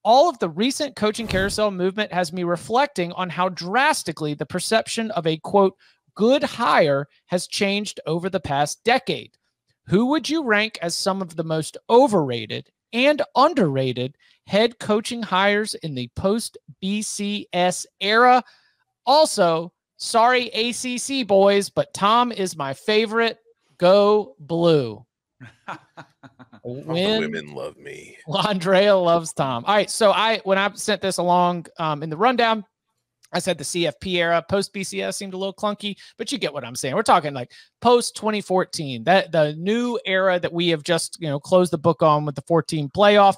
All of the recent coaching carousel movement has me reflecting on how drastically the perception of a, quote, good hire has changed over the past decade. Who would you rank as some of the most overrated and underrated head coaching hires in the post-BCS era? Also, sorry, ACC boys, but Tom is my favorite. Go Blue. The women love me. Andrea loves Tom. All right, so when I sent this along in the rundown, I said the CFP era, post BCS seemed a little clunky, but you get what I'm saying. We're talking like post 2014, that the new era that we have just closed the book on with the 14 playoff.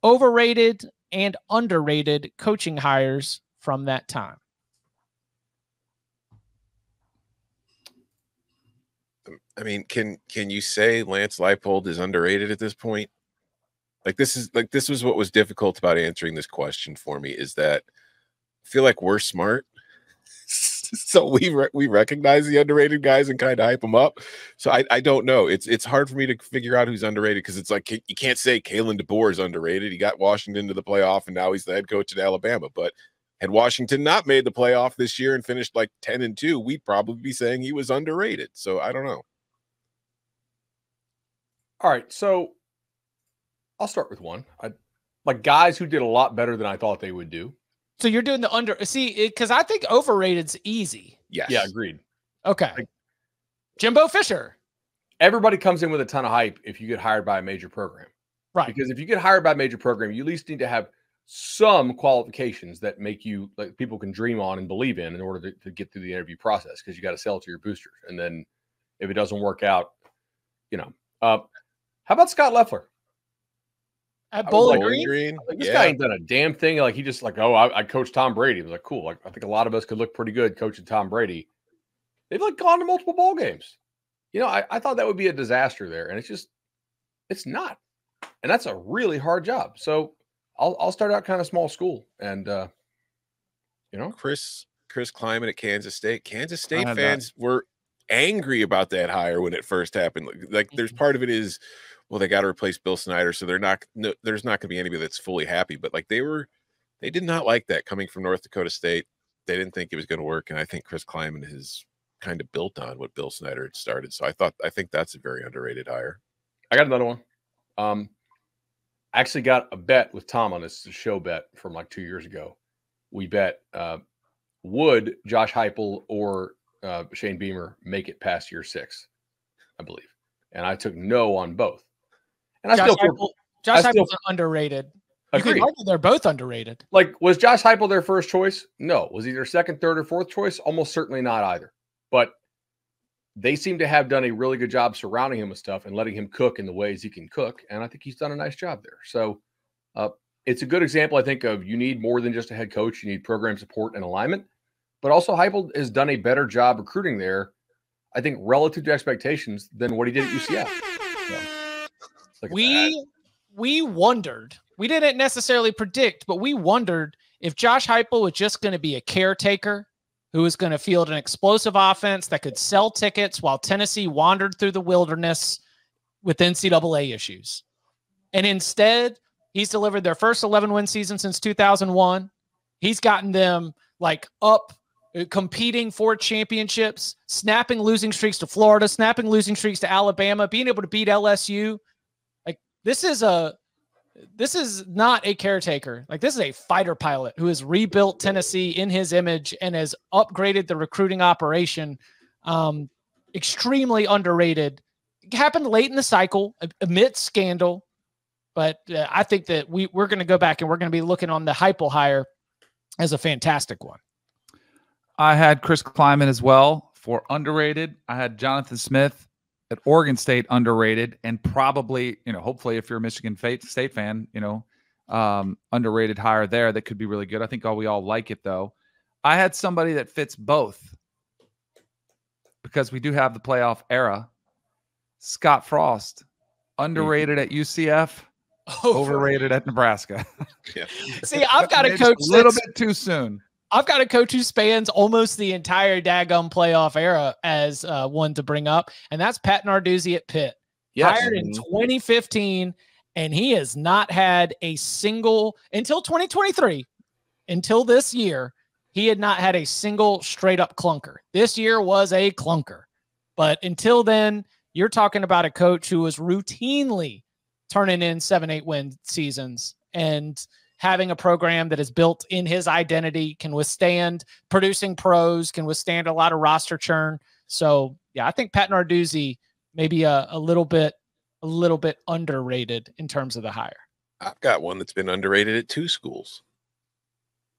Overrated and underrated coaching hires from that time. I mean, can you say Lance Leipold is underrated at this point? This was what was difficult about answering this question for me, is that I feel like we're smart. So we recognize the underrated guys and kind of hype them up. So I don't know. It's hard for me to figure out who's underrated, because it's like you can't say Kalen DeBoer is underrated. He got Washington to the playoff and now he's the head coach at Alabama. But had Washington not made the playoff this year and finished like 10-2, we'd probably be saying he was underrated. So I don't know. All right, so I'll start with one. I like guys who did a lot better than I thought they would do. So you're doing the under. See, because I think overrated's easy. Yes. Yeah, agreed. Okay. Jimbo Fisher. Everybody comes in with a ton of hype if you get hired by a major program. Right. Because if you get hired by a major program, you at least need to have some qualifications that make you, like, people can dream on and believe in order to get through the interview process, because you got to sell it to your boosters. And then if it doesn't work out, how about Scott Loeffler? At Bowling Green? This guy ain't done a damn thing. Like, he just I coached Tom Brady. It was like, cool. Like, I think a lot of us could look pretty good coaching Tom Brady. They've gone to multiple bowl games. I thought that would be a disaster there. And it's not. And that's a really hard job. So I'll start out kind of small school. And, Chris Kleiman at Kansas State. Kansas State fans were angry about that hire when it first happened. There's part of it is, well, they got to replace Bill Snyder, so there's not going to be anybody that's fully happy. But they did not like that coming from North Dakota State. They didn't think it was going to work, and I think Chris Kleiman has kind of built on what Bill Snyder had started. So I think that's a very underrated hire. I got another one. I actually got a bet with Tom on this, a show bet from like 2 years ago. We bet would Josh Heupel or Shane Beamer make it past year 6, I believe, and I took no on both. And Josh Heupel's underrated. You could argue they're both underrated. Like, was Josh Heupel their first choice? No. Was he their second, third, or fourth choice? Almost certainly not either. But they seem to have done a really good job surrounding him with stuff and letting him cook in the ways he can cook. And I think he's done a nice job there. So it's a good example, I think, of you need more than just a head coach. You need program support and alignment. But also, Heupel has done a better job recruiting there, I think, relative to expectations than what he did at UCF. So, we wondered. We didn't necessarily predict, but we wondered if Josh Heupel was just going to be a caretaker who was going to field an explosive offense that could sell tickets while Tennessee wandered through the wilderness with NCAA issues. And instead, he's delivered their first 11-win season since 2001. He's gotten them up, competing for championships, snapping losing streaks to Florida, snapping losing streaks to Alabama, being able to beat LSU. This is not a caretaker. This is a fighter pilot who has rebuilt Tennessee in his image and has upgraded the recruiting operation. Extremely underrated. It happened late in the cycle amidst scandal, but I think that we're going to go back and we're going to be looking on the Heupel hire as a fantastic one. I had Chris Kleiman as well for underrated. I had Jonathan Smith at Oregon State underrated, and probably, hopefully if you're a Michigan State fan, underrated hire there that could be really good. I think we all like it though. I had somebody that fits both because we do have the playoff era. Scott Frost, underrated at UCF, overrated at Nebraska. Yeah. See, I've got a coach a little bit too soon. I've got a coach who spans almost the entire daggum playoff era as one to bring up, and that's Pat Narduzzi at Pitt. Yes. Hired in 2015 And he has not had a single, until 2023, until this year, he had not had a single straight up clunker. This year was a clunker. But until then, you're talking about a coach who was routinely turning in 7-8 win seasons and having a program that is built in his identity, can withstand producing pros, can withstand a lot of roster churn. So, yeah, I think Pat Narduzzi maybe a little bit underrated in terms of the hire. I've got one that's been underrated at 2 schools.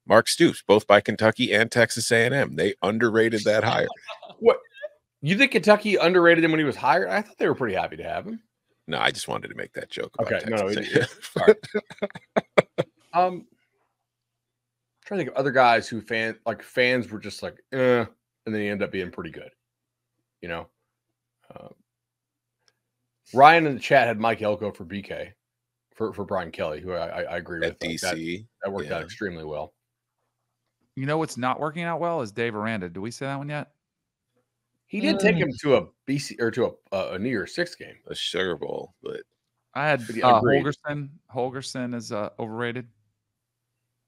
Mark Stoops, both by Kentucky and Texas A&M. They underrated that hire. What? You think Kentucky underrated him when he was hired? I thought they were pretty happy to have him. No, I just wanted to make that joke about Okay, Texas. Sorry. Trying to think of other guys who fans were just like, and then he ended up being pretty good. You know, Ryan in the chat had Mike Elko for BK for Brian Kelly, who I agree with. At DC. That worked out extremely well. You know what's not working out well is Dave Aranda. Did we say that one yet? He did take him to a BC or to a New Year's Six game, A Sugar Bowl, but I had Holgerson. Holgerson is overrated.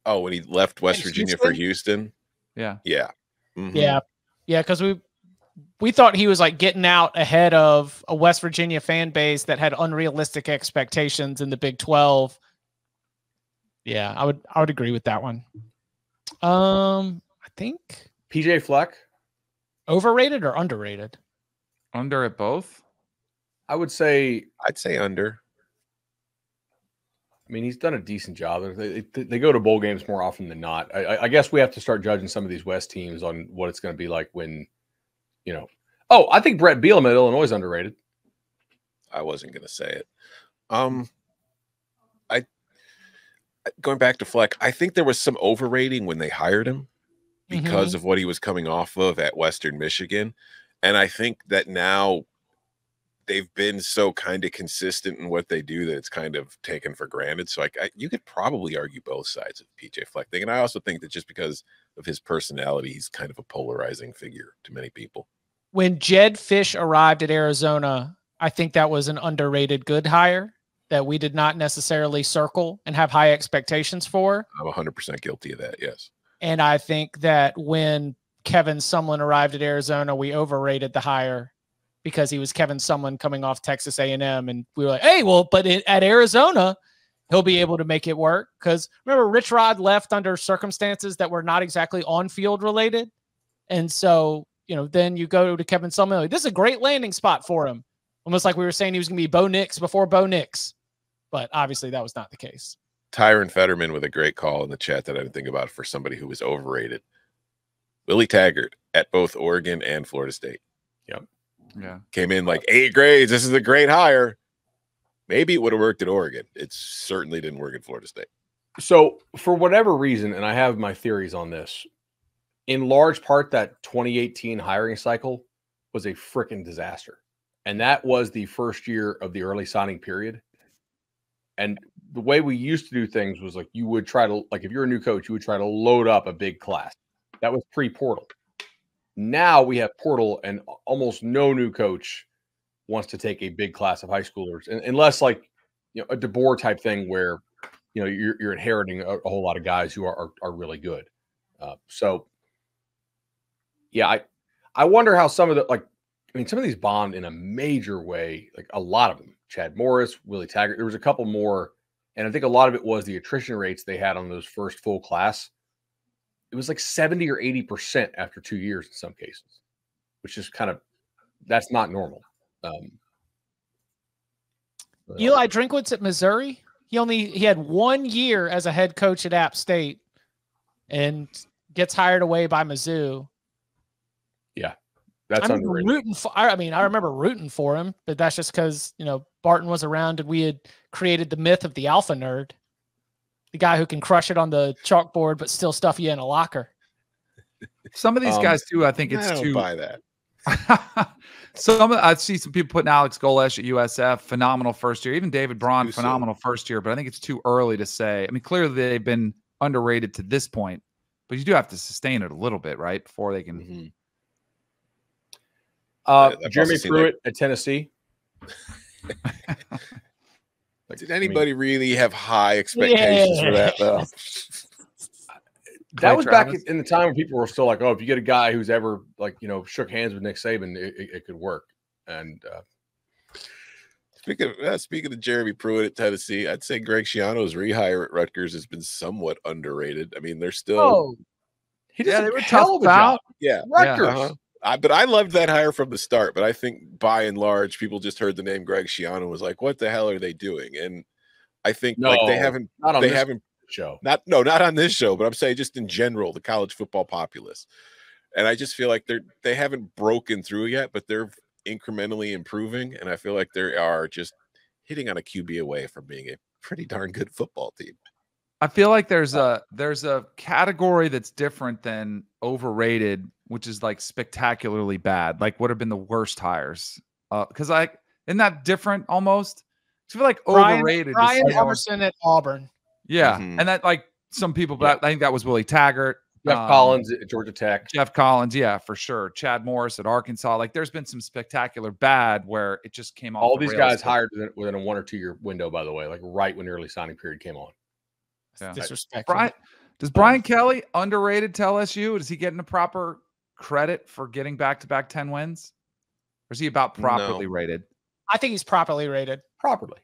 oh, when he left West Virginia for Houston. Yeah. Yeah. Mm-hmm. Yeah. Because we thought he was like getting out ahead of a West Virginia fan base that had unrealistic expectations in the Big 12. Yeah, I would agree with that one. I think PJ Fleck, overrated or underrated? Under at both. I'd say under. I mean, he's done a decent job. They go to bowl games more often than not. I guess we have to start judging some of these West teams on what it's going to be like when, you know. Oh, I think Brett Bielema at Illinois is underrated. I wasn't going to say it. Going back to Fleck, I think there was some overrating when they hired him because of what he was coming off of at Western Michigan. And I think that now they've been so kind of consistent in what they do that it's kind of taken for granted. So you could probably argue both sides of PJ Fleck thing. And I also think that just because of his personality, he's kind of a polarizing figure to many people. When Jed Fish arrived at Arizona, I think that was an underrated good hire that we did not necessarily circle and have high expectations for. I'm 100% guilty of that, yes. And I think that when Kevin Sumlin arrived at Arizona, we overrated the hire because he was Kevin Sumlin coming off Texas A&M. And we were like, hey, well, but at Arizona, he'll be able to make it work. Because remember, Rich Rod left under circumstances that were not exactly on-field related. And so, you know, then you go to Kevin Sumlin. Like, this is a great landing spot for him. Almost like we were saying he was going to be Bo Nix before Bo Nix. But obviously that was not the case. Tyron Fetterman with a great call in the chat that I didn't think about for somebody who was overrated. Willie Taggart at both Oregon and Florida State. Yep. Yeah. Came in like 8 grades. This is a great hire. Maybe it would have worked at Oregon. It certainly didn't work at Florida State. So for whatever reason, and I have my theories on this, in large part, that 2018 hiring cycle was a freaking disaster. And that was the first year of the early signing period. And the way we used to do things was like you would try to, like if you're a new coach, you would try to load up a big class. That was pre-portal. Now we have portal and almost no new coach wants to take a big class of high schoolers, unless like, you know, a DeBoer type thing where, you know, you're inheriting a whole lot of guys who are really good. So yeah, I wonder how some of the, like, I mean, some of these bombed in a major way, like a lot of them. Chad Morris, Willie Taggart. There was a couple more, and I think a lot of it was the attrition rates they had on those first full class. It was like 70 or 80% after 2 years in some cases, which is kind of, that's not normal. Eli Drinkwitz at Missouri. He had 1 year as a head coach at App State and gets hired away by Mizzou. Yeah. That's I underrated. I remember rooting for him, but that's just because, you know, Barton was around and we had created the myth of the alpha nerd, the guy who can crush it on the chalkboard but still stuff you in a locker. Some of these guys too, I think it's I don't too. buy that. I see some people putting Alex Golesh at USF, phenomenal first year. Even David Braun, phenomenal first year. But I think it's too early to say. I mean, clearly they've been underrated to this point, but you do have to sustain it a little bit, right, before they can. Mm-hmm. Jeremy Pruitt at Tennessee. Like, Did anybody really have high expectations for that though? That was back in the time when people were still like, "Oh, if you get a guy who's ever like shook hands with Nick Saban, it could work." And speaking of Jeremy Pruitt at Tennessee, I'd say Greg Schiano's rehire at Rutgers has been somewhat underrated. I mean, they're still he did they were hell of a job. Yeah, Rutgers. But I loved that hire from the start. But I think by and large, people just heard the name Greg Schiano and was like, "What the hell are they doing?" And I think they haven't show. Not on this show, but I'm saying just in general, the college football populace. And I just feel like they haven't broken through yet, but they're incrementally improving. And I feel like they are just hitting on a QB away from being a pretty darn good football team. I feel like there's a category that's different than overrated, which is like spectacularly bad, like would have been the worst hires. Because isn't that different almost? I feel like overrated. Brian Emerson at Auburn. Yeah, and that like some people, but I think that was Willie Taggart, Jeff Collins at Georgia Tech, Jeff Collins, yeah, for sure. Chad Morris at Arkansas. Like, there's been some spectacular bad where it just came off. All these guys hired within a 1 or 2 year window, by the way, like right when the early signing period came on. Yeah. Disrespectful. Does Brian Kelly underrated to LSU? Is he getting the proper credit for getting back-to-back 10 wins? Or is he about properly rated? I think he's properly rated. Properly.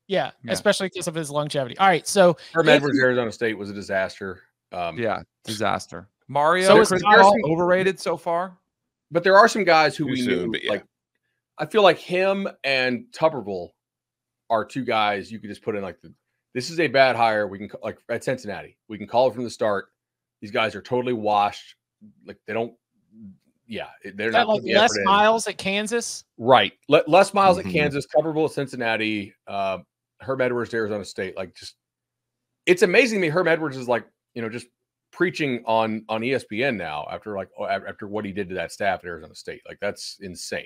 Yeah, especially because of his longevity. All right, so Herm Edwards, Arizona State was a disaster. Disaster. Mario, Chris Paul, overrated so far. But there are some guys who we knew. Like, I feel like him and Tuberville are two guys you could just put in like this is a bad hire. We can like at Cincinnati. We can call it from the start. These guys are totally washed. Like they don't. Yeah, they're not like Les Miles at Kansas. Right, Les Miles at Kansas. Tuberville at Cincinnati. Herm Edwards to Arizona State. Like, just it's amazing to me. Herm Edwards is like just preaching on ESPN now after what he did to that staff at Arizona State. Like, that's insane.